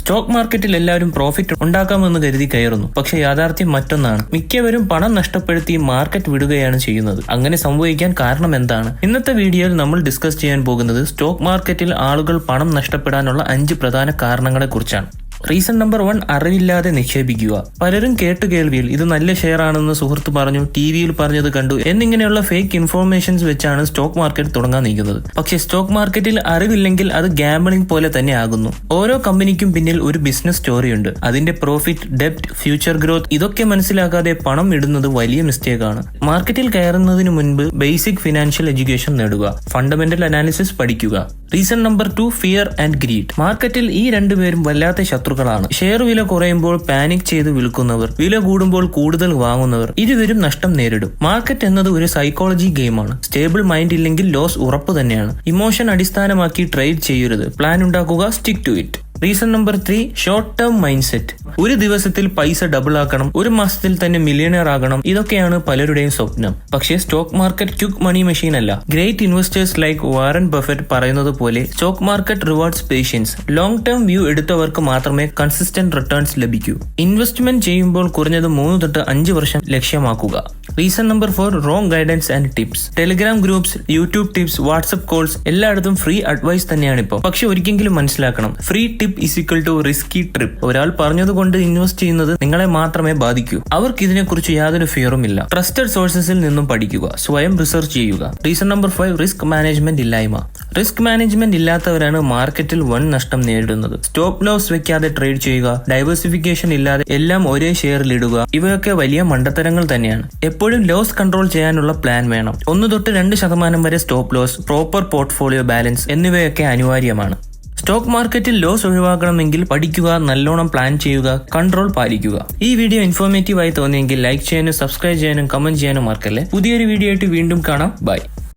Stock മാർക്കറ്റിൽ എല്ലാവരും profit ഉണ്ടാക്കാമെന്ന് കരുതി കയറുന്നു. പക്ഷെ യാഥാർത്ഥ്യം മറ്റൊന്നാണ്. മിക്കവരും പണം നഷ്ടപ്പെടുത്തി മാർക്കറ്റ് വിടുകയാണ് ചെയ്യുന്നത്. അങ്ങനെ സംഭവിക്കാൻ കാരണം എന്താണ്? ഇന്നത്തെ വീഡിയോയിൽ നമ്മൾ ഡിസ്കസ് ചെയ്യാൻ പോകുന്നത് സ്റ്റോക്ക് മാർക്കറ്റിൽ ആളുകൾ പണം നഷ്ടപ്പെടാനുള്ള 5 പ്രധാന കാരണങ്ങളെ കുറിച്ചാണ്. റീസൺ നമ്പർ 1, അറിവില്ലാതെ നിക്ഷേപിക്കുക. പലരും കേട്ടുകേൾവിയിൽ ഇത് നല്ല ഷെയർ ആണെന്ന് സുഹൃത്ത് പറഞ്ഞു, ടിവിയിൽ പറഞ്ഞത് കണ്ടു എന്നിങ്ങനെയുള്ള ഫേക്ക് ഇൻഫോർമേഷൻസ് വെച്ചാണ് സ്റ്റോക്ക് മാർക്കറ്റ് തുടങ്ങാൻ നീക്കുന്നത്. പക്ഷേ സ്റ്റോക്ക് മാർക്കറ്റിൽ അറിവില്ലെങ്കിൽ അത് ഗാംബ്ലിംഗ് പോലെ തന്നെ ആകുന്നു. ഓരോ കമ്പനിക്കും പിന്നിൽ ഒരു ബിസിനസ് സ്റ്റോറിയുണ്ട്. അതിന്റെ പ്രോഫിറ്റ്, ഡെപ്റ്റ്, ഫ്യൂച്ചർ ഗ്രോത്ത് ഇതൊക്കെ മനസ്സിലാക്കാതെ പണം ഇടുന്നത് വലിയ മിസ്റ്റേക്കാണ്. മാർക്കറ്റിൽ കയറുന്നതിന് മുൻപ് ബേസിക് ഫിനാൻഷ്യൽ എഡ്യൂക്കേഷൻ നേടുക, ഫണ്ടമെന്റൽ അനാലിസിസ് പഠിക്കുക. Reason number 2, fear and greed. മാർക്കറ്റിൽ ഈ രണ്ടുപേരും വല്ലാത്ത ശത്രുക്കളാണ്. ഷെയർ വില കുറയുമ്പോൾ പാനിക് ചെയ്ത് വിൽക്കുന്നവർ, വില കൂടുമ്പോൾ കൂടുതൽ വാങ്ങുന്നവർ, ഇരുവരും നഷ്ടം നേരിടും. മാർക്കറ്റ് എന്നത് ഒരു സൈക്കോളജി ഗെയിമാണ്. സ്റ്റേബിൾ മൈൻഡ് ഇല്ലെങ്കിൽ ലോസ് ഉറപ്പ് തന്നെയാണ്. ഇമോഷൻ അടിസ്ഥാനമാക്കി ട്രേഡ് ചെയ്യരുത്. പ്ലാൻ ഉണ്ടാക്കുക, stick to it. Reason number 3, short term mind set. ഒരു ദിവസത്തിൽ പൈസ ഡബിൾ ആക്കണം, ഒരു മാസത്തിൽ തന്നെ മില്യണയർ ആകണം, ഇതൊക്കെയാണ് പലരുടെയും സ്വപ്നം. പക്ഷേ stock market quick money machine അല്ല. Great investors like Warren Buffett പറയുന്നത് പോലെ stock market rewards patience. Long term view എടുത്തവർക്ക് മാത്രമേ കൺസിസ്റ്റന്റ് റിട്ടേൺസ് ലഭിക്കൂ. ഇൻവെസ്റ്റ്മെന്റ് ചെയ്യുമ്പോൾ കുറഞ്ഞത് 3 തൊട്ട് 5 വർഷം ലക്ഷ്യമാക്കുക. Reason number 4, wrong guidance and tips. Telegram groups, YouTube tips, WhatsApp calls എല്ലായിടത്തും ഫ്രീ അഡ്വൈസ് തന്നെയാണ് ഇപ്പോൾ. പക്ഷെ ഒരിക്കലും മനസ്സിലാക്കണം, free tip is equal to risky trip. ഒരാൾ പറഞ്ഞതുകൊണ്ട് ഇൻവെസ്റ്റ് ചെയ്യുന്നത് നിങ്ങളെ മാത്രമേ ബാധിക്കൂ. അവർക്ക് ഇതിനെക്കുറിച്ച് യാതൊരു ഫിയറും ഇല്ല. ട്രസ്റ്റഡ് സോഴ്സസിൽ നിന്നും പഠിക്കുക, സ്വയം റിസർച്ച് ചെയ്യുക. റീസൺ നമ്പർ 5, റിസ്ക് മാനേജ്മെന്റ് ഇല്ലായ്മ. റിസ്ക് മാനേജ്മെന്റ് ഇല്ലാത്തവരാണ് മാർക്കറ്റിൽ വൻ നഷ്ടം നേരിടുന്നത്. സ്റ്റോപ്പ് ലോസ് വെക്കാതെ ട്രേഡ് ചെയ്യുക, ഡൈവേഴ്സിഫിക്കേഷൻ ഇല്ലാതെ എല്ലാം ഒരേ ഷെയറിൽ ഇടുക, ഇവയൊക്കെ വലിയ മണ്ടത്തരങ്ങൾ തന്നെയാണ്. എപ്പോഴും ലോസ് കൺട്രോൾ ചെയ്യാനുള്ള പ്ലാൻ വേണം. 1 തൊട്ട് 2% വരെ stop loss, proper portfolio balance എന്നിവയൊക്കെ അനിവാര്യമാണ്. സ്റ്റോക്ക് മാർക്കറ്റിൽ ലോസ് ഒഴിവാക്കണമെങ്കിൽ പഠിക്കുക, നല്ലോണം പ്ലാൻ ചെയ്യുക, കൺട്രോൾ പാലിക്കുക. ഈ വീഡിയോ ഇൻഫോർമേറ്റീവ് ആയി തോന്നിയെങ്കിൽ ലൈക്ക് ചെയ്യാനും സബ്സ്ക്രൈബ് ചെയ്യാനും കമന്റ് ചെയ്യാനും മറക്കല്ലേ. പുതിയൊരു വീഡിയോ ആയിട്ട് വീണ്ടും കാണാം. ബൈ.